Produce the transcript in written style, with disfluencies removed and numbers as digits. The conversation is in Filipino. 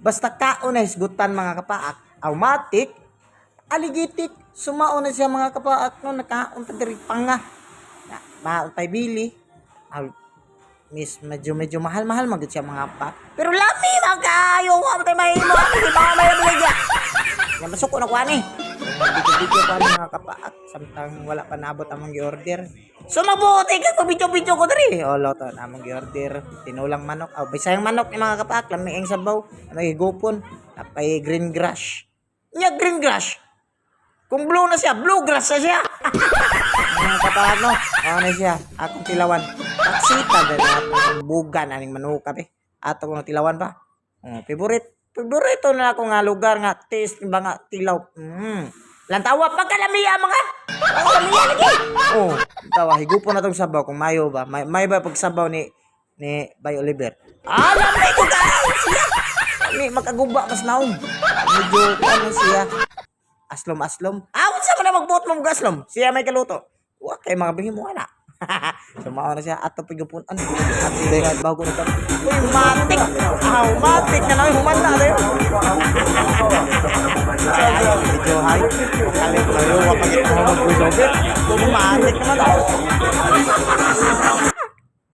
Basta kaon na hisgutan mga kapaak, automatic, aligitik, sumaon na siya mga kapaak no, nakaon pa diri panga. Maon pay bili. Medyo mahal-mahal magud siya mga pa. Pero lami man kayo, wa tay mahimo, di ba may bligya. Yan masuko na kuan eh. Video pa mga kapaak samtang wala pa naabot among gi-order. So mabuti ka video ko diri. O loto na among gi-order tinulang manok. Bisayang manok ni mga kapaak lami ang sabaw, may gupon, napay green grass. Nya green grass. Kung blue na siya, bluegrass na siya. Mga kapaak no, ano siya, akong tilawan. Taksita dahil atong bugan aning manuka be. Ato kong tilawan pa. Favorito na ako nga lugar nga taste ba nga tilaw. Lantawa pagkalamiya mga. Pagkalamiya lagi. Oh, tawa higupon na tong sabaw kung mayo ba. May ba pag sabaw ni Bay Oliver. Alam na ko ka. Ni makaguba mas naong. Medyo ano siya. Aslom. Unsa man na magbuot mo aslom? Siya may kaluto. Wa kay mga bingin mo ana. Sumao na siya ato pigupon an. Ati dai bago na ta. Uy, matik. Matik na lang human na dayo. Video hay. Kali ko wa pagit mo magbuot. Matik naman daw.